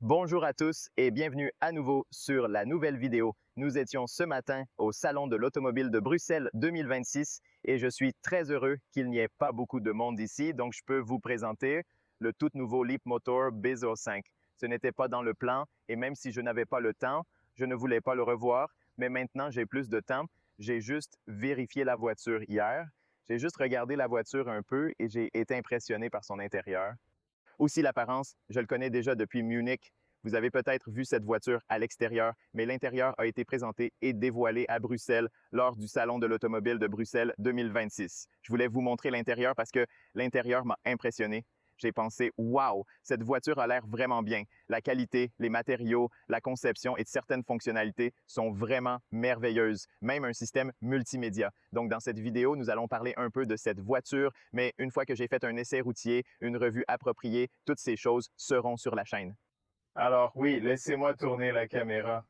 Bonjour à tous et bienvenue à nouveau sur la nouvelle vidéo. Nous étions ce matin au Salon de l'Automobile de Bruxelles 2026 et je suis très heureux qu'il n'y ait pas beaucoup de monde ici, donc je peux vous présenter le tout nouveau Leapmotor B05. Ce n'était pas dans le plan et même si je n'avais pas le temps, je ne voulais pas le revoir, mais maintenant j'ai plus de temps. J'ai juste vérifié la voiture hier, j'ai juste regardé la voiture un peu et j'ai été impressionné par son intérieur. Aussi l'apparence, je le connais déjà depuis Munich. Vous avez peut-être vu cette voiture à l'extérieur, mais l'intérieur a été présenté et dévoilé à Bruxelles lors du Salon de l'Automobile de Bruxelles 2026. Je voulais vous montrer l'intérieur parce que l'intérieur m'a impressionné. J'ai pensé, waouh, cette voiture a l'air vraiment bien. La qualité, les matériaux, la conception et certaines fonctionnalités sont vraiment merveilleuses, même un système multimédia. Donc, dans cette vidéo, nous allons parler un peu de cette voiture, mais une fois que j'ai fait un essai routier, une revue appropriée, toutes ces choses seront sur la chaîne. Alors oui, laissez-moi tourner la caméra.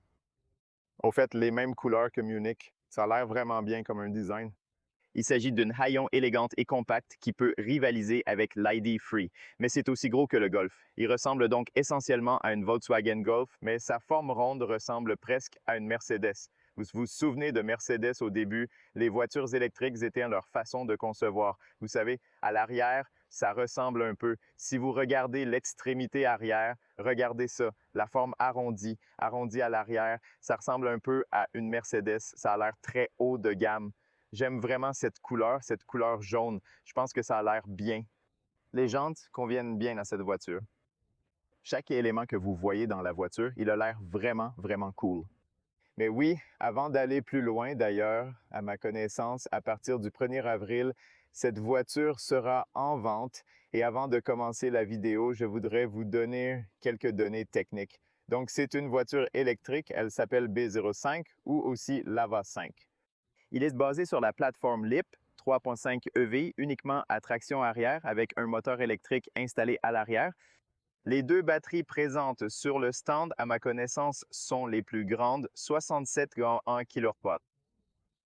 Au fait, les mêmes couleurs que Munich. Ça a l'air vraiment bien comme un design. Il s'agit d'une haillon élégante et compacte qui peut rivaliser avec l'ID Free, mais c'est aussi gros que le Golf. Il ressemble donc essentiellement à une Volkswagen Golf, mais sa forme ronde ressemble presque à une Mercedes. Vous vous souvenez de Mercedes au début? Les voitures électriques étaient leur façon de concevoir. Vous savez, à l'arrière, ça ressemble un peu. Si vous regardez l'extrémité arrière, regardez ça, la forme arrondie, arrondie à l'arrière, ça ressemble un peu à une Mercedes. Ça a l'air très haut de gamme. J'aime vraiment cette couleur jaune. Je pense que ça a l'air bien. Les jantes conviennent bien à cette voiture. Chaque élément que vous voyez dans la voiture, il a l'air vraiment, vraiment cool. Mais oui, avant d'aller plus loin d'ailleurs, à ma connaissance, à partir du 1er avril, cette voiture sera en vente. Et avant de commencer la vidéo, je voudrais vous donner quelques données techniques. Donc, c'est une voiture électrique, elle s'appelle B05 ou aussi Lava 5. Il est basé sur la plateforme LIP 3.5 EV uniquement à traction arrière avec un moteur électrique installé à l'arrière. Les deux batteries présentes sur le stand, à ma connaissance, sont les plus grandes, 67,1 kW.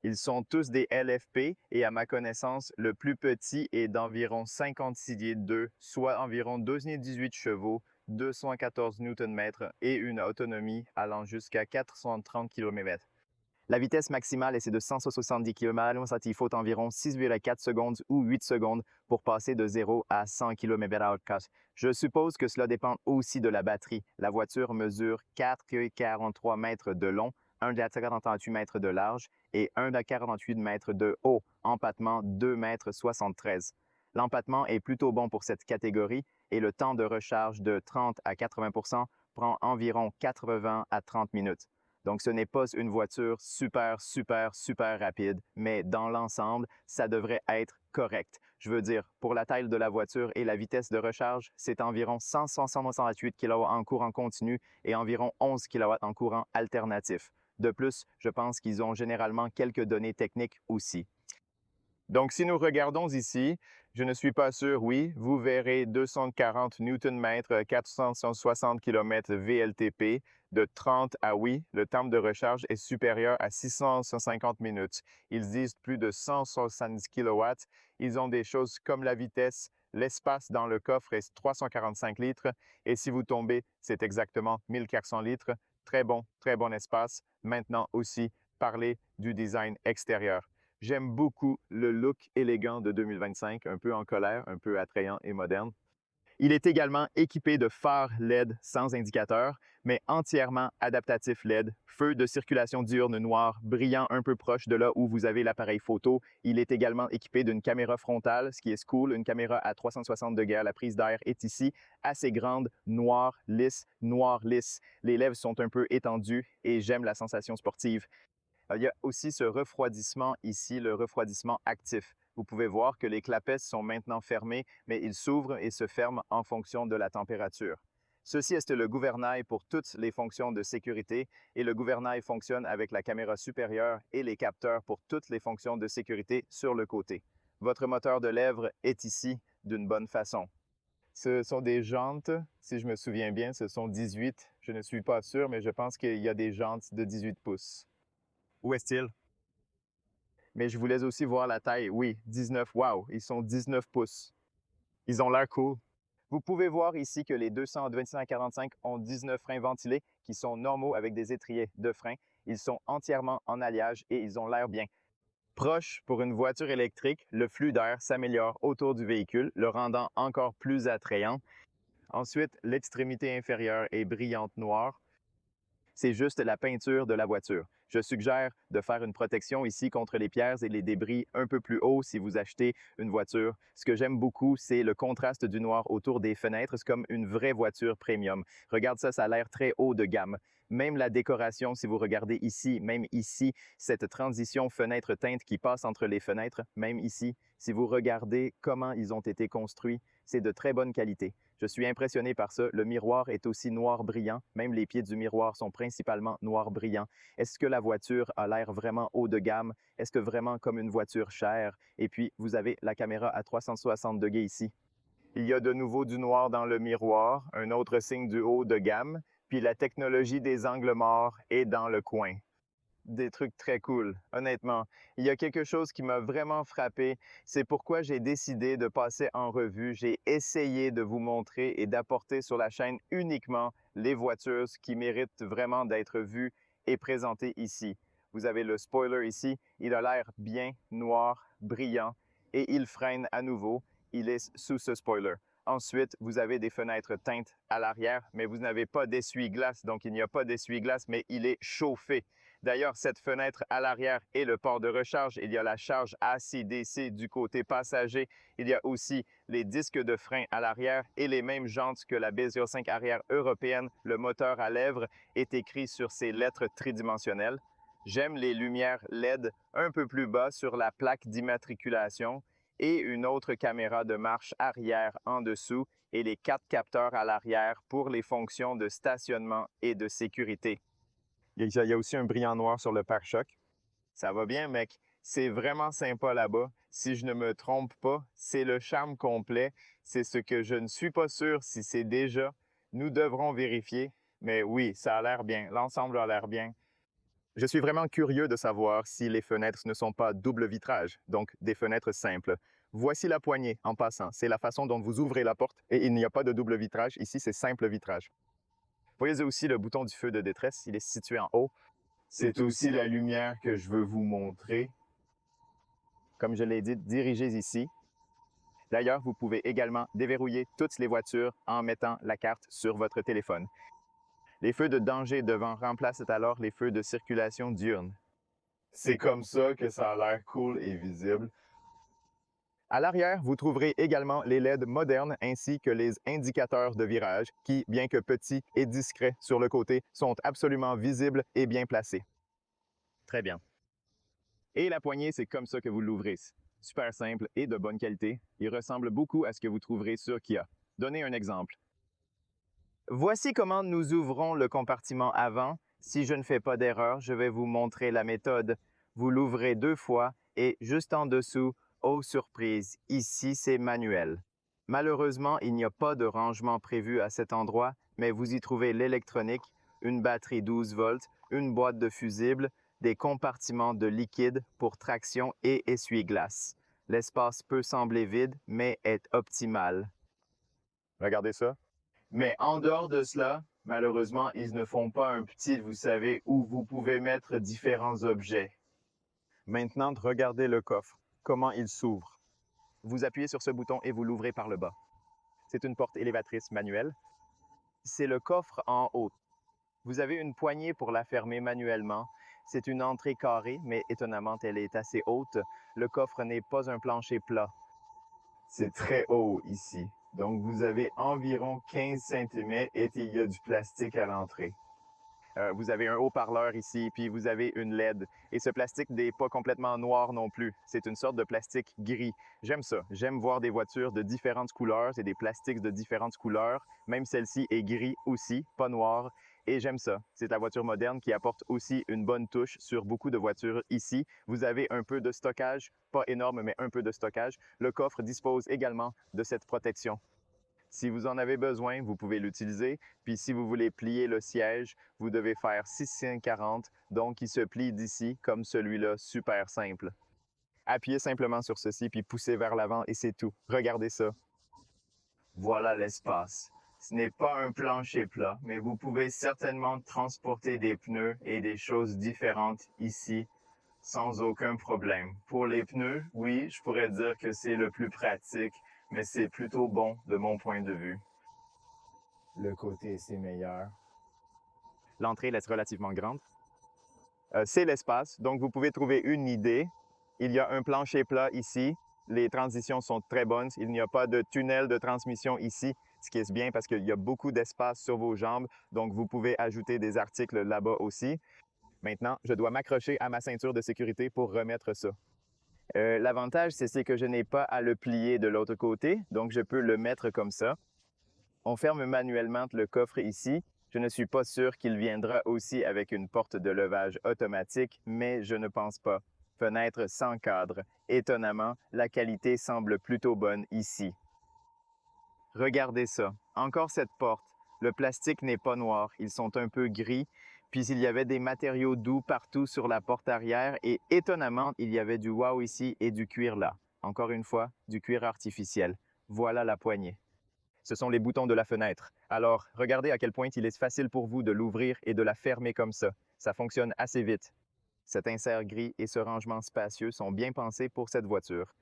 Ils sont tous des LFP et à ma connaissance, le plus petit est d'environ 56,2, soit environ 218 chevaux, 214 Nm et une autonomie allant jusqu'à 430 km. La vitesse maximale est de 170 km/h. Il faut environ 6,4 secondes ou 8 secondes pour passer de 0 à 100 km/h. Je suppose que cela dépend aussi de la batterie. La voiture mesure 4,43 mètres de long, 1,48 mètres de large et 1,48 mètres de haut, empattement 2,73 mètres. L'empattement est plutôt bon pour cette catégorie et le temps de recharge de 30 à 80 prend environ 80 à 30 minutes. Donc, ce n'est pas une voiture super, super, super rapide, mais dans l'ensemble, ça devrait être correct. Je veux dire, pour la taille de la voiture et la vitesse de recharge, c'est environ 168 kW en courant continu et environ 11 kW en courant alternatif. De plus, je pense qu'ils ont généralement quelques données techniques aussi. Donc, si nous regardons ici, je ne suis pas sûr, oui, vous verrez 240 Nm, 460 km VLTP. De 30 à oui, le temps de recharge est supérieur à 650 minutes. Ils disent plus de 170 kW. Ils ont des choses comme la vitesse, l'espace dans le coffre est 345 litres. Et si vous tombez, c'est exactement 1400 litres. Très bon espace. Maintenant aussi, parler du design extérieur. J'aime beaucoup le look élégant de 2025, un peu en colère, un peu attrayant et moderne. Il est également équipé de phares LED sans indicateur, mais entièrement adaptatif LED, feu de circulation diurne noir brillant un peu proche de là où vous avez l'appareil photo. Il est également équipé d'une caméra frontale, ce qui est cool, une caméra à 360 degrés. La prise d'air est ici, assez grande, noire, lisse, noire, lisse. Les lèvres sont un peu étendues et j'aime la sensation sportive. Il y a aussi ce refroidissement ici, le refroidissement actif. Vous pouvez voir que les clapettes sont maintenant fermées, mais ils s'ouvrent et se ferment en fonction de la température. Ceci est le gouvernail pour toutes les fonctions de sécurité et le gouvernail fonctionne avec la caméra supérieure et les capteurs pour toutes les fonctions de sécurité sur le côté. Votre moteur de lèvres est ici d'une bonne façon. Ce sont des jantes, si je me souviens bien, ce sont 18. Je ne suis pas sûr, mais je pense qu'il y a des jantes de 18 pouces. Où est-il? Mais je voulais aussi voir la taille. Oui, 19. Wow, ils sont 19 pouces. Ils ont l'air cool. Vous pouvez voir ici que les 225-45 ont 19 freins ventilés qui sont normaux avec des étriers de frein. Ils sont entièrement en alliage et ils ont l'air bien. Proche pour une voiture électrique, le flux d'air s'améliore autour du véhicule, le rendant encore plus attrayant. Ensuite, l'extrémité inférieure est brillante noire. C'est juste la peinture de la voiture. Je suggère de faire une protection ici contre les pierres et les débris un peu plus haut si vous achetez une voiture. Ce que j'aime beaucoup, c'est le contraste du noir autour des fenêtres. C'est comme une vraie voiture premium. Regarde ça, ça a l'air très haut de gamme. Même la décoration, si vous regardez ici, même ici, cette transition fenêtre-teinte qui passe entre les fenêtres, même ici, si vous regardez comment ils ont été construits, c'est de très bonne qualité. Je suis impressionné par ça. Le miroir est aussi noir brillant. Même les pieds du miroir sont principalement noir brillant. Est-ce que la voiture a l'air vraiment haut de gamme? Est-ce que vraiment comme une voiture chère? Et puis, vous avez la caméra à 360 degrés ici. Il y a de nouveau du noir dans le miroir, un autre signe du haut de gamme. Puis la technologie des angles morts est dans le coin. Des trucs très cool, honnêtement. Il y a quelque chose qui m'a vraiment frappé. C'est pourquoi j'ai décidé de passer en revue. J'ai essayé de vous montrer et d'apporter sur la chaîne uniquement les voitures qui méritent vraiment d'être vues et présentées ici. Vous avez le spoiler ici. Il a l'air bien noir, brillant et il freine à nouveau. Il est sous ce spoiler. Ensuite, vous avez des fenêtres teintes à l'arrière, mais vous n'avez pas d'essuie-glace. Donc, il n'y a pas d'essuie-glace, mais il est chauffé. D'ailleurs, cette fenêtre à l'arrière est le port de recharge. Il y a la charge AC/DC du côté passager. Il y a aussi les disques de frein à l'arrière et les mêmes jantes que la BZ5 arrière européenne. Le moteur à lèvres est écrit sur ces lettres tridimensionnelles. J'aime les lumières LED un peu plus bas sur la plaque d'immatriculation et une autre caméra de marche arrière en dessous et les 4 capteurs à l'arrière pour les fonctions de stationnement et de sécurité. Il y a aussi un brillant noir sur le pare-choc. Ça va bien, mec. C'est vraiment sympa là-bas. Si je ne me trompe pas, c'est le charme complet. C'est ce que je ne suis pas sûr si c'est déjà. Nous devrons vérifier. Mais oui, ça a l'air bien. L'ensemble a l'air bien. Je suis vraiment curieux de savoir si les fenêtres ne sont pas double vitrage, donc des fenêtres simples. Voici la poignée en passant. C'est la façon dont vous ouvrez la porte et il n'y a pas de double vitrage. Ici, c'est simple vitrage. Voyez aussi le bouton du feu de détresse. Il est situé en haut. C'est aussi la lumière que je veux vous montrer. Comme je l'ai dit, dirigez ici. D'ailleurs, vous pouvez également déverrouiller toutes les voitures en mettant la carte sur votre téléphone. Les feux de danger devant remplacent alors les feux de circulation diurne. C'est comme ça que ça a l'air cool et visible. À l'arrière, vous trouverez également les LED modernes ainsi que les indicateurs de virage qui, bien que petits et discrets sur le côté, sont absolument visibles et bien placés. Très bien. Et la poignée, c'est comme ça que vous l'ouvrez. Super simple et de bonne qualité. Il ressemble beaucoup à ce que vous trouverez sur Kia. Donnez un exemple. Voici comment nous ouvrons le compartiment avant. Si je ne fais pas d'erreur, je vais vous montrer la méthode. Vous l'ouvrez 2 fois et juste en dessous, oh surprise, ici c'est manuel. Malheureusement, il n'y a pas de rangement prévu à cet endroit, mais vous y trouvez l'électronique, une batterie 12 volts, une boîte de fusibles, des compartiments de liquide pour traction et essuie-glace. L'espace peut sembler vide, mais est optimal. Regardez ça. Mais en dehors de cela, malheureusement, ils ne font pas un petit, vous savez, où vous pouvez mettre différents objets. Maintenant, regardez le coffre. Comment il s'ouvre. Vous appuyez sur ce bouton et vous l'ouvrez par le bas. C'est une porte élévatrice manuelle. C'est le coffre en haut. Vous avez une poignée pour la fermer manuellement. C'est une entrée carrée, mais étonnamment, elle est assez haute. Le coffre n'est pas un plancher plat. C'est très haut ici. Donc, vous avez environ 15 cm et il y a du plastique à l'entrée. Vous avez un haut-parleur ici, puis vous avez une LED. Et ce plastique n'est pas complètement noir non plus. C'est une sorte de plastique gris. J'aime ça. J'aime voir des voitures de différentes couleurs et des plastiques de différentes couleurs. Même celle-ci est gris aussi, pas noire. Et j'aime ça. C'est la voiture moderne qui apporte aussi une bonne touche sur beaucoup de voitures ici. Vous avez un peu de stockage, pas énorme, mais un peu de stockage. Le coffre dispose également de cette protection. Si vous en avez besoin, vous pouvez l'utiliser. Puis si vous voulez plier le siège, vous devez faire 6,40, donc il se plie d'ici comme celui-là, super simple. Appuyez simplement sur ceci puis poussez vers l'avant et c'est tout. Regardez ça. Voilà l'espace. Ce n'est pas un plancher plat, mais vous pouvez certainement transporter des pneus et des choses différentes ici sans aucun problème. Pour les pneus, oui, je pourrais dire que c'est le plus pratique, mais c'est plutôt bon de mon point de vue. Le côté, c'est meilleur. L'entrée reste relativement grande. C'est l'espace, donc vous pouvez trouver une idée. Il y a un plancher plat ici. Les transitions sont très bonnes. Il n'y a pas de tunnel de transmission ici, ce qui est bien parce qu'il y a beaucoup d'espace sur vos jambes, donc vous pouvez ajouter des articles là-bas aussi. Maintenant, je dois m'accrocher à ma ceinture de sécurité pour remettre ça. L'avantage, c'est que je n'ai pas à le plier de l'autre côté, donc je peux le mettre comme ça. On ferme manuellement le coffre ici. Je ne suis pas sûr qu'il viendra aussi avec une porte de levage automatique, mais je ne pense pas. Fenêtre sans cadre. Étonnamment, la qualité semble plutôt bonne ici. Regardez ça. Encore cette porte. Le plastique n'est pas noir, ils sont un peu gris, puis il y avait des matériaux doux partout sur la porte arrière et étonnamment, il y avait du wow ici et du cuir là. Encore une fois, du cuir artificiel. Voilà la poignée. Ce sont les boutons de la fenêtre. Alors, regardez à quel point il est facile pour vous de l'ouvrir et de la fermer comme ça. Ça fonctionne assez vite. Cet insert gris et ce rangement spacieux sont bien pensés pour cette voiture.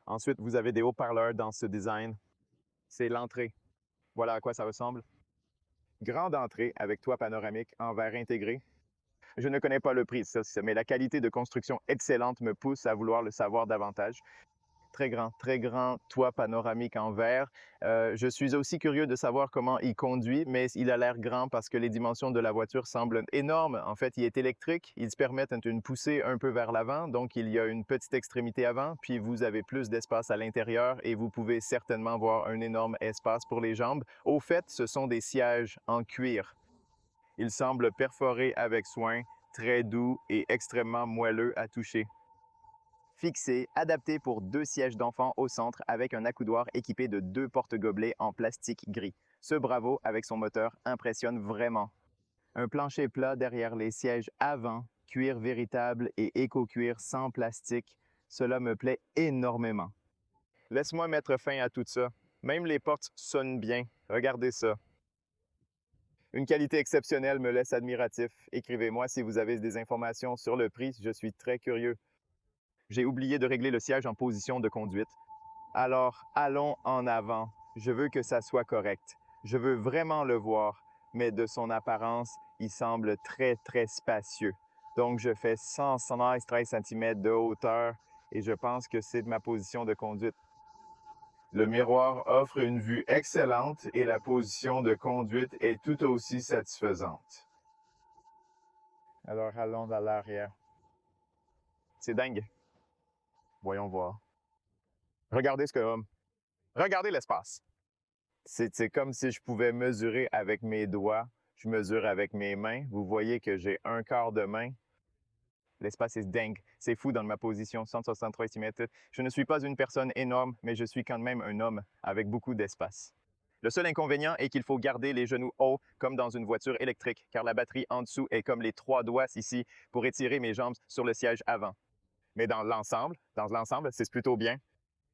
Ensuite, vous avez des haut-parleurs dans ce design. C'est l'entrée. Voilà à quoi ça ressemble. Grande entrée avec toit panoramique en verre intégré. Je ne connais pas le prix, mais la qualité de construction excellente me pousse à vouloir le savoir davantage. Très grand toit panoramique en verre. Je suis aussi curieux de savoir comment il conduit, mais il a l'air grand parce que les dimensions de la voiture semblent énormes. En fait, il est électrique. Ils permettent une poussée un peu vers l'avant, donc il y a une petite extrémité avant, puis vous avez plus d'espace à l'intérieur et vous pouvez certainement voir un énorme espace pour les jambes. Au fait, ce sont des sièges en cuir. Ils semblent perforés avec soin, très doux et extrêmement moelleux à toucher. Fixé, adapté pour 2 sièges d'enfants au centre avec un accoudoir équipé de 2 porte-gobelets en plastique gris. Ce Bravo, avec son moteur, impressionne vraiment. Un plancher plat derrière les sièges avant, cuir véritable et éco-cuir sans plastique, cela me plaît énormément. Laisse-moi mettre fin à tout ça. Même les portes sonnent bien. Regardez ça. Une qualité exceptionnelle me laisse admiratif. Écrivez-moi si vous avez des informations sur le prix, je suis très curieux. J'ai oublié de régler le siège en position de conduite. Alors, allons en avant. Je veux que ça soit correct. Je veux vraiment le voir, mais de son apparence, il semble très spacieux. Donc, je fais 113 cm de hauteur et je pense que c'est ma position de conduite. Le miroir offre une vue excellente et la position de conduite est tout aussi satisfaisante. Alors, allons à l'arrière. C'est dingue. Voyons voir. Regardez Regardez l'espace. C'est comme si je pouvais mesurer avec mes doigts. Je mesure avec mes mains. Vous voyez que j'ai un quart de main. L'espace est dingue. C'est fou dans ma position, 163 cm. Je ne suis pas une personne énorme, mais je suis quand même un homme avec beaucoup d'espace. Le seul inconvénient est qu'il faut garder les genoux hauts comme dans une voiture électrique, car la batterie en dessous est comme les 3 doigts ici pour étirer mes jambes sur le siège avant. Mais dans l'ensemble, c'est plutôt bien.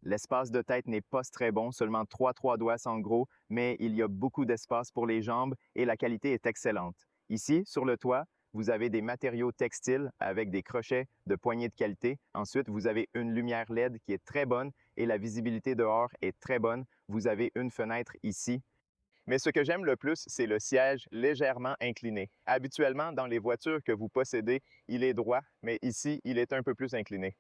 L'espace de tête n'est pas très bon, seulement 3 doigts en gros, mais il y a beaucoup d'espace pour les jambes et la qualité est excellente. Ici, sur le toit, vous avez des matériaux textiles avec des crochets de poignées de qualité. Ensuite, vous avez une lumière LED qui est très bonne et la visibilité dehors est très bonne. Vous avez une fenêtre ici. Mais ce que j'aime le plus, c'est le siège légèrement incliné. Habituellement, dans les voitures que vous possédez, il est droit, mais ici, il est un peu plus incliné.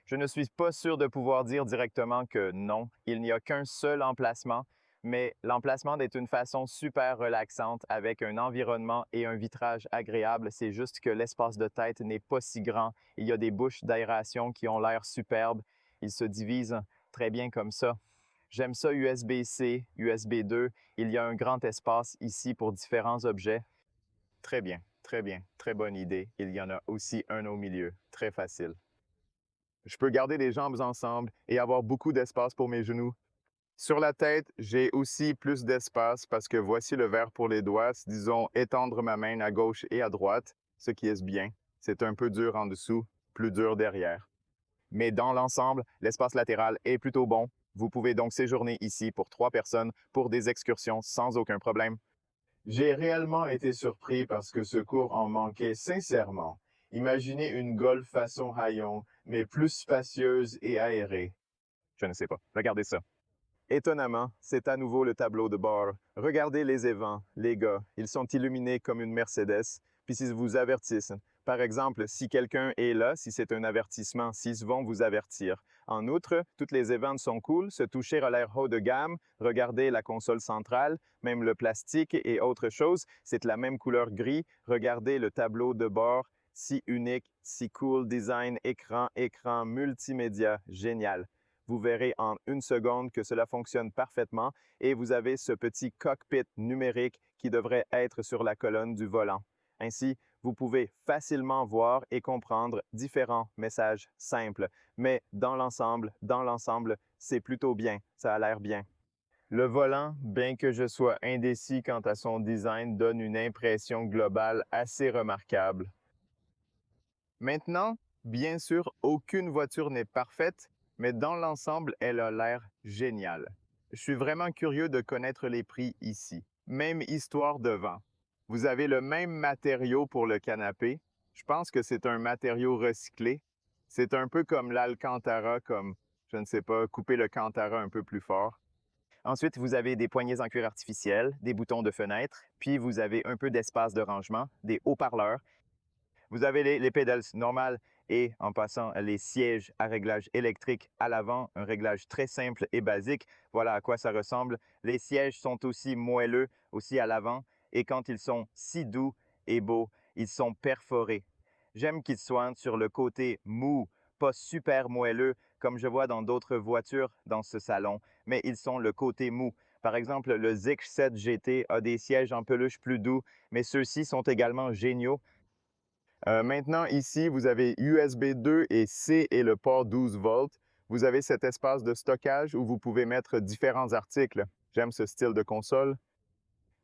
Je ne suis pas sûr de pouvoir dire directement que non, il n'y a qu'un seul emplacement, mais l'emplacement est une façon super relaxante avec un environnement et un vitrage agréable. C'est juste que l'espace de tête n'est pas si grand. Il y a des bouches d'aération qui ont l'air superbes. Ils se divisent très bien comme ça. J'aime ça USB-C, USB 2. Il y a un grand espace ici pour différents objets. Très bien, très bonne idée. Il y en a aussi un au milieu, très facile. Je peux garder les jambes ensemble et avoir beaucoup d'espace pour mes genoux. Sur la tête, j'ai aussi plus d'espace parce que voici le verre pour les doigts. Disons, étendre ma main à gauche et à droite, ce qui est bien. C'est un peu dur en dessous, plus dur derrière. Mais dans l'ensemble, l'espace latéral est plutôt bon. Vous pouvez donc séjourner ici pour 3 personnes pour des excursions sans aucun problème. J'ai réellement été surpris parce que ce cours en manquait sincèrement. Imaginez une Golf façon Hayon, mais plus spacieuse et aérée. Je ne sais pas. Regardez ça. Étonnamment, c'est à nouveau le tableau de bord. Regardez les évents, les gars. Ils sont illuminés comme une Mercedes. Puis ils vous avertissent. Par exemple, si quelqu'un est là, si c'est un avertissement, s'ils vont vous avertir. En outre, toutes les évents sont cool. Ce toucher a l'air haut de gamme. Regardez la console centrale, même le plastique et autre chose. C'est de la même couleur gris. Regardez le tableau de bord. Si unique, si cool, design, écran multimédia. Génial. Vous verrez en une seconde que cela fonctionne parfaitement et vous avez ce petit cockpit numérique qui devrait être sur la colonne du volant. Ainsi, vous pouvez facilement voir et comprendre différents messages simples. Mais dans l'ensemble, c'est plutôt bien. Ça a l'air bien. Le volant, bien que je sois indécis quant à son design, donne une impression globale assez remarquable. Maintenant, bien sûr, aucune voiture n'est parfaite, mais dans l'ensemble, elle a l'air géniale. Je suis vraiment curieux de connaître les prix ici. Même histoire devant. Vous avez le même matériau pour le canapé. Je pense que c'est un matériau recyclé. C'est un peu comme l'Alcantara, comme, je ne sais pas, couper le Cantara un peu plus fort. Ensuite, vous avez des poignées en cuir artificiel, des boutons de fenêtre, puis vous avez un peu d'espace de rangement, des haut-parleurs. Vous avez les pédales normales et en passant les sièges à réglage électrique à l'avant, un réglage très simple et basique. Voilà à quoi ça ressemble. Les sièges sont aussi moelleux, aussi à l'avant, et quand ils sont si doux et beaux, ils sont perforés. J'aime qu'ils soient sur le côté mou, pas super moelleux comme je vois dans d'autres voitures dans ce salon, mais ils sont le côté mou. Par exemple, le Zikr 7 GT a des sièges en peluche plus doux, mais ceux-ci sont également géniaux. Maintenant, ici, vous avez USB 2 et C et le port 12 volts. Vous avez cet espace de stockage où vous pouvez mettre différents articles. J'aime ce style de console.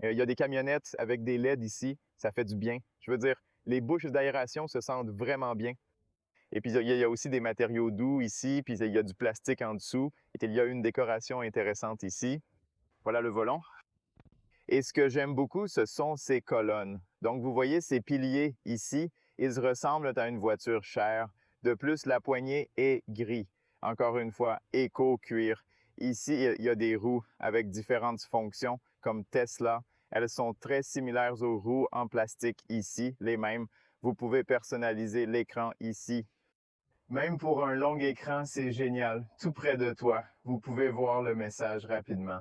Il y a des camionnettes avec des LED ici. Ça fait du bien. Je veux dire, les bouches d'aération se sentent vraiment bien. Et puis, il y a aussi des matériaux doux ici, puis il y a du plastique en dessous. Et il y a une décoration intéressante ici. Voilà le volant. Et ce que j'aime beaucoup, ce sont ces colonnes. Donc, vous voyez ces piliers ici, ils ressemblent à une voiture chère. De plus, la poignée est gris. Encore une fois, éco-cuir. Ici, il y a des roues avec différentes fonctions, comme Tesla. Elles sont très similaires aux roues en plastique ici, les mêmes. Vous pouvez personnaliser l'écran ici. Même pour un long écran, c'est génial. Tout près de toi. Vous pouvez voir le message rapidement.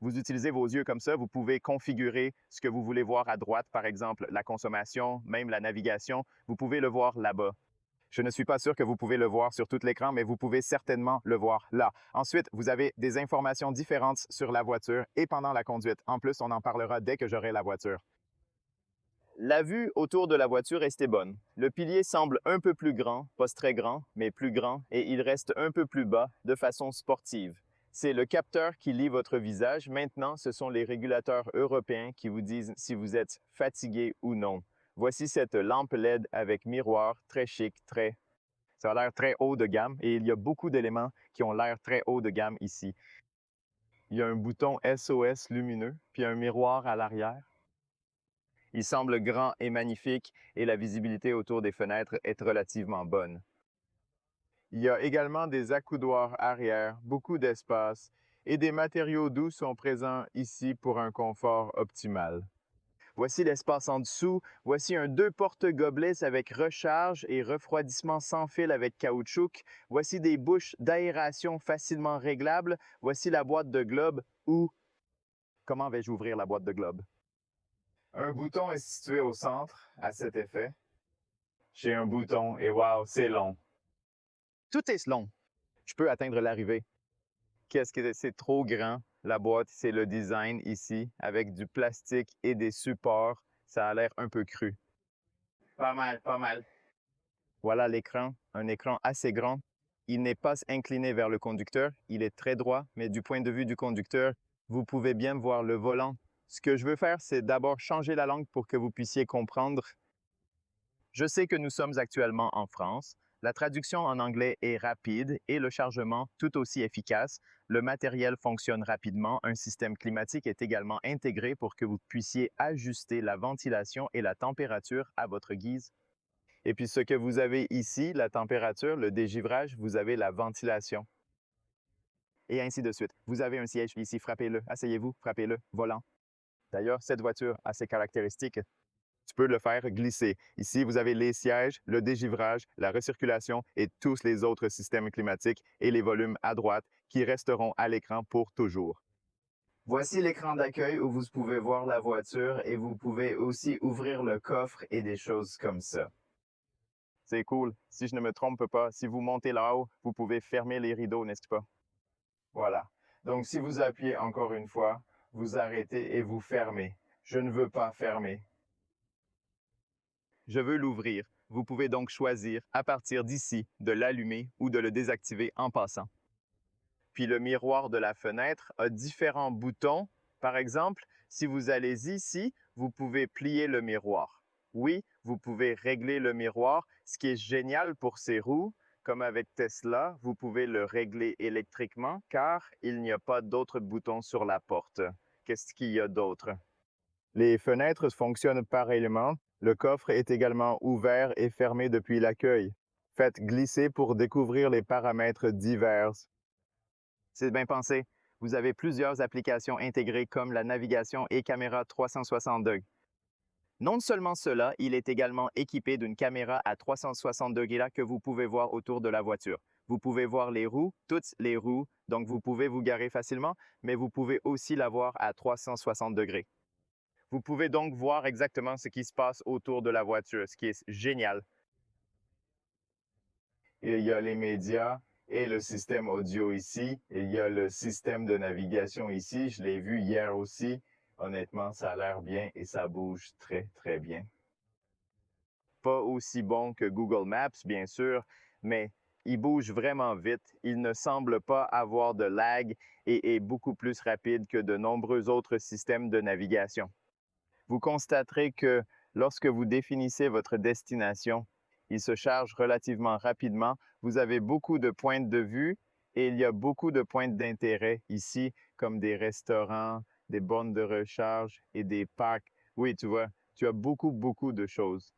Vous utilisez vos yeux comme ça, vous pouvez configurer ce que vous voulez voir à droite, par exemple la consommation, même la navigation. Vous pouvez le voir là-bas. Je ne suis pas sûr que vous pouvez le voir sur tout l'écran, mais vous pouvez certainement le voir là. Ensuite, vous avez des informations différentes sur la voiture et pendant la conduite. En plus, on en parlera dès que j'aurai la voiture. La vue autour de la voiture est bonne. Le pilier semble un peu plus grand, pas très grand, mais plus grand, et il reste un peu plus bas de façon sportive. C'est le capteur qui lit votre visage. Maintenant, ce sont les régulateurs européens qui vous disent si vous êtes fatigué ou non. Voici cette lampe LED avec miroir, très chic, ça a l'air très haut de gamme et il y a beaucoup d'éléments qui ont l'air très haut de gamme ici. Il y a un bouton SOS lumineux, puis un miroir à l'arrière. Il semble grand et magnifique et la visibilité autour des fenêtres est relativement bonne. Il y a également des accoudoirs arrière, beaucoup d'espace et des matériaux doux sont présents ici pour un confort optimal. Voici l'espace en dessous. Voici un 2 porte-gobelets avec recharge et refroidissement sans fil avec caoutchouc. Voici des bouches d'aération facilement réglables. Voici la boîte de globe ou... Comment vais-je ouvrir la boîte de globe? Un bouton est situé au centre à cet effet. J'ai un bouton et wow, c'est long. Tout est long. Je peux atteindre l'arrivée. Qu'est-ce que c'est trop grand? La boîte, c'est le design ici, avec du plastique et des supports. Ça a l'air un peu cru. Pas mal, pas mal. Voilà l'écran, un écran assez grand. Il n'est pas incliné vers le conducteur, il est très droit, mais du point de vue du conducteur, vous pouvez bien voir le volant. Ce que je veux faire, c'est d'abord changer la langue pour que vous puissiez comprendre. Je sais que nous sommes actuellement en France, La traduction en anglais est rapide et le chargement tout aussi efficace. Le matériel fonctionne rapidement. Un système climatique est également intégré pour que vous puissiez ajuster la ventilation et la température à votre guise. Et puis ce que vous avez ici, la température, le dégivrage, vous avez la ventilation. Et ainsi de suite. Vous avez un siège ici, frappez-le. Asseyez-vous, frappez-le. Volant. D'ailleurs, cette voiture a ses caractéristiques. Tu peux le faire glisser. Ici, vous avez les sièges, le dégivrage, la recirculation et tous les autres systèmes climatiques et les volumes à droite qui resteront à l'écran pour toujours. Voici l'écran d'accueil où vous pouvez voir la voiture et vous pouvez aussi ouvrir le coffre et des choses comme ça. C'est cool. Si je ne me trompe pas, si vous montez là-haut, vous pouvez fermer les rideaux, n'est-ce pas? Voilà. Donc si vous appuyez encore une fois, vous arrêtez et vous fermez. Je ne veux pas fermer. Je veux l'ouvrir. Vous pouvez donc choisir, à partir d'ici, de l'allumer ou de le désactiver en passant. Puis le miroir de la fenêtre a différents boutons. Par exemple, si vous allez ici, vous pouvez plier le miroir. Oui, vous pouvez régler le miroir. Ce qui est génial pour ces roues, comme avec Tesla, vous pouvez le régler électriquement car il n'y a pas d'autres boutons sur la porte. Qu'est-ce qu'il y a d'autre? Les fenêtres fonctionnent pareillement. Le coffre est également ouvert et fermé depuis l'accueil. Faites glisser pour découvrir les paramètres divers. C'est bien pensé. Vous avez plusieurs applications intégrées comme la navigation et caméra 360 degrés. Non seulement cela, il est également équipé d'une caméra à 360 degrés là que vous pouvez voir autour de la voiture. Vous pouvez voir les roues, toutes les roues, donc vous pouvez vous garer facilement, mais vous pouvez aussi la voir à 360 degrés. Vous pouvez donc voir exactement ce qui se passe autour de la voiture, ce qui est génial. Il y a les médias et le système audio ici. Il y a le système de navigation ici. Je l'ai vu hier aussi. Honnêtement, ça a l'air bien et ça bouge très, très bien. Pas aussi bon que Google Maps, bien sûr, mais il bouge vraiment vite. Il ne semble pas avoir de lag et est beaucoup plus rapide que de nombreux autres systèmes de navigation. Vous constaterez que lorsque vous définissez votre destination, il se charge relativement rapidement. Vous avez beaucoup de pointes de vue et il y a beaucoup de pointes d'intérêt ici, comme des restaurants, des bornes de recharge et des parcs. Oui, tu vois, tu as beaucoup de choses.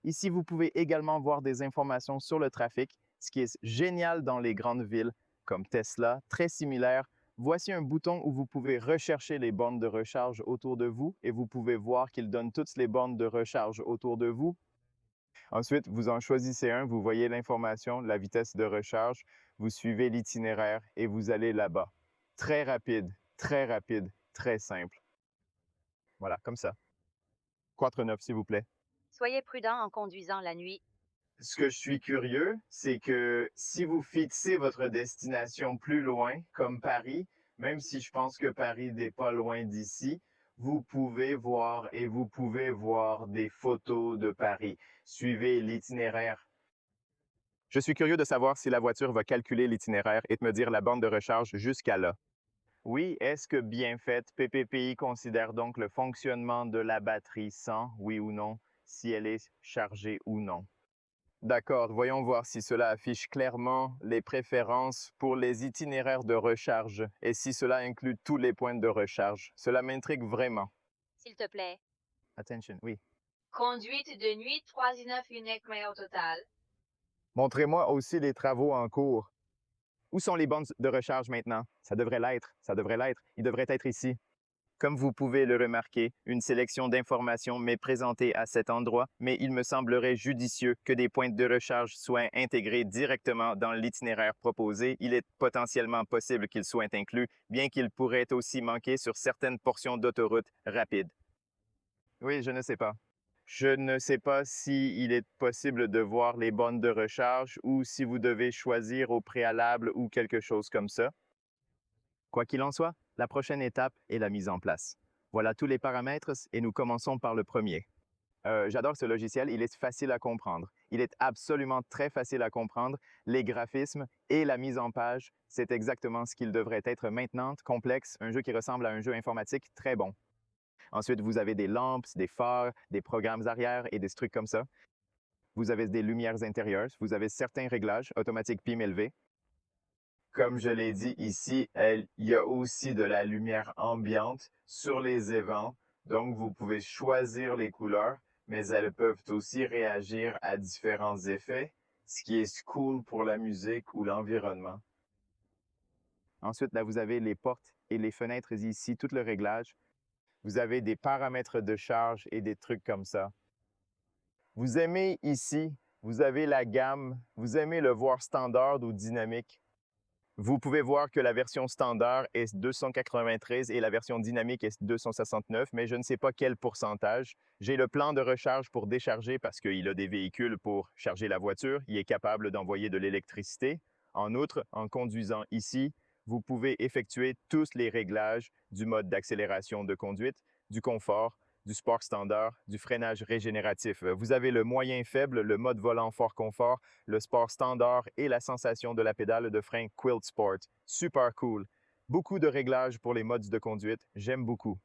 Ici, vous pouvez également voir des informations sur le trafic, ce qui est génial dans les grandes villes, comme Tesla, très similaire. Voici un bouton où vous pouvez rechercher les bornes de recharge autour de vous et vous pouvez voir qu'il donne toutes les bornes de recharge autour de vous. Ensuite, vous en choisissez un, vous voyez l'information, la vitesse de recharge, vous suivez l'itinéraire et vous allez là-bas. Très rapide, très simple. Voilà, comme ça. 4-9, s'il vous plaît. Soyez prudent en conduisant la nuit. Ce que je suis curieux, c'est que si vous fixez votre destination plus loin, comme Paris, même si je pense que Paris n'est pas loin d'ici, vous pouvez voir et vous pouvez voir des photos de Paris. Suivez l'itinéraire. Je suis curieux de savoir si la voiture va calculer l'itinéraire et me dire la borne de recharge jusqu'à là. Oui, est-ce que bien fait, PPPI considère donc le fonctionnement de la batterie sans, oui ou non, si elle est chargée ou non? D'accord, voyons voir si cela affiche clairement les préférences pour les itinéraires de recharge et si cela inclut tous les points de recharge. Cela m'intrigue vraiment. S'il te plaît. Attention, oui. Conduite de nuit, 3,9 uniques mais au total. Montrez-moi aussi les travaux en cours. Où sont les bornes de recharge maintenant? Ça devrait l'être, il devrait être ici. Comme vous pouvez le remarquer, une sélection d'informations m'est présentée à cet endroit, mais il me semblerait judicieux que des points de recharge soient intégrés directement dans l'itinéraire proposé. Il est potentiellement possible qu'ils soient inclus, bien qu'ils pourraient aussi manquer sur certaines portions d'autoroute rapides. Oui, je ne sais pas. Je ne sais pas s'il est possible de voir les bornes de recharge ou si vous devez choisir au préalable ou quelque chose comme ça. Quoi qu'il en soit, la prochaine étape est la mise en place. Voilà tous les paramètres et nous commençons par le premier. J'adore ce logiciel, il est facile à comprendre. Il est absolument très facile à comprendre. Les graphismes et la mise en page, c'est exactement ce qu'il devrait être maintenant, complexe, un jeu qui ressemble à un jeu informatique très bon. Ensuite, vous avez des lampes, des phares, des programmes arrière et des trucs comme ça. Vous avez des lumières intérieures, vous avez certains réglages automatiques PIM élevés. Comme je l'ai dit ici, il y a aussi de la lumière ambiante sur les évents, donc vous pouvez choisir les couleurs, mais elles peuvent aussi réagir à différents effets, ce qui est cool pour la musique ou l'environnement. Ensuite, là, vous avez les portes et les fenêtres ici, tout le réglage. Vous avez des paramètres de charge et des trucs comme ça. Vous aimez ici, vous avez la gamme, vous aimez le voir standard ou dynamique. Vous pouvez voir que la version standard est 293 et la version dynamique est 269, mais je ne sais pas quel pourcentage. J'ai le plan de recharge pour décharger parce qu'il a des véhicules pour charger la voiture. Il est capable d'envoyer de l'électricité. En outre, en conduisant ici, vous pouvez effectuer tous les réglages du mode d'accélération de conduite, du confort, du sport standard, du freinage régénératif. Vous avez le moyen faible, le mode volant fort confort, le sport standard et la sensation de la pédale de frein Quilt Sport. Super cool. Beaucoup de réglages pour les modes de conduite. J'aime beaucoup.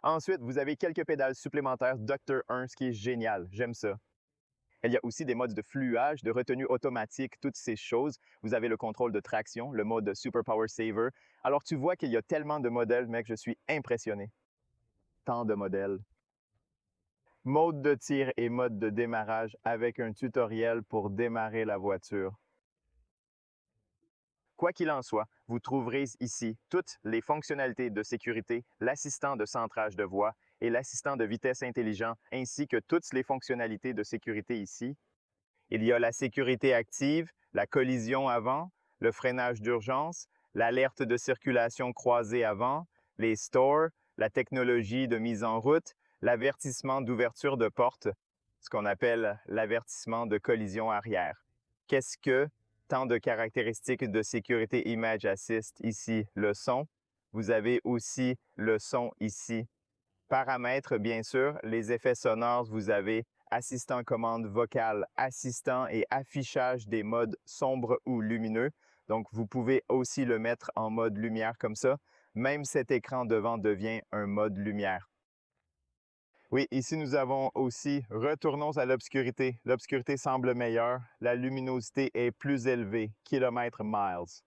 Ensuite, vous avez quelques pédales supplémentaires Dr. 1, ce qui est génial. J'aime ça. Il y a aussi des modes de fluage, de retenue automatique, toutes ces choses. Vous avez le contrôle de traction, le mode Super Power Saver. Alors, tu vois qu'il y a tellement de modèles, mec, je suis impressionné. Tant de modèles. Mode de tir et mode de démarrage avec un tutoriel pour démarrer la voiture. Quoi qu'il en soit, vous trouverez ici toutes les fonctionnalités de sécurité, l'assistant de centrage de voix et l'assistant de vitesse intelligent, ainsi que toutes les fonctionnalités de sécurité ici. Il y a la sécurité active, la collision avant, le freinage d'urgence, l'alerte de circulation croisée avant, les stores, la technologie de mise en route, l'avertissement d'ouverture de porte, ce qu'on appelle l'avertissement de collision arrière. Qu'est-ce que tant de caractéristiques de sécurité Image Assist ici? Le son. Vous avez aussi le son ici. Paramètres, bien sûr. Les effets sonores, vous avez assistant commande vocale, assistant et affichage des modes sombres ou lumineux. Donc, vous pouvez aussi le mettre en mode lumière comme ça. Même cet écran devant devient un mode lumière. Oui, ici nous avons aussi, retournons à l'obscurité. L'obscurité semble meilleure, la luminosité est plus élevée, kilomètres miles.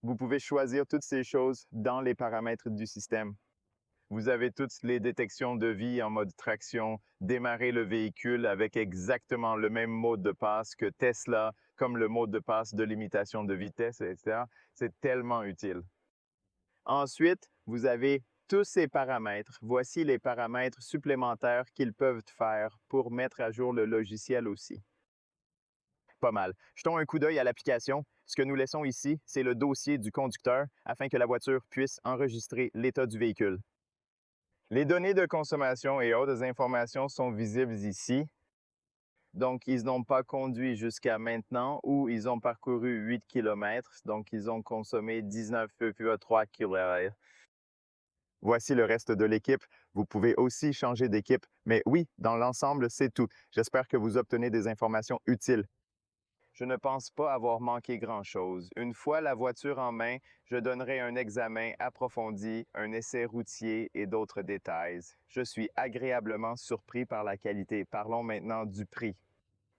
Vous pouvez choisir toutes ces choses dans les paramètres du système. Vous avez toutes les détections de vie en mode traction, démarrer le véhicule avec exactement le même mode de passe que Tesla, comme le mode de passe de limitation de vitesse, etc. C'est tellement utile. Ensuite, vous avez tous ces paramètres. Voici les paramètres supplémentaires qu'ils peuvent faire pour mettre à jour le logiciel aussi. Pas mal. Jetons un coup d'œil à l'application. Ce que nous laissons ici, c'est le dossier du conducteur afin que la voiture puisse enregistrer l'état du véhicule. Les données de consommation et autres informations sont visibles ici. Donc, ils n'ont pas conduit jusqu'à maintenant ou ils ont parcouru 8 km. Donc, ils ont consommé 19,3 km. Voici le reste de l'équipe. Vous pouvez aussi changer d'équipe. Mais oui, dans l'ensemble, c'est tout. J'espère que vous obtenez des informations utiles. Je ne pense pas avoir manqué grand-chose. Une fois la voiture en main, je donnerai un examen approfondi, un essai routier et d'autres détails. Je suis agréablement surpris par la qualité. Parlons maintenant du prix.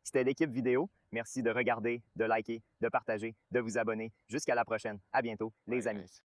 C'était l'équipe vidéo. Merci de regarder, de liker, de partager, de vous abonner. Jusqu'à la prochaine. À bientôt, les amis.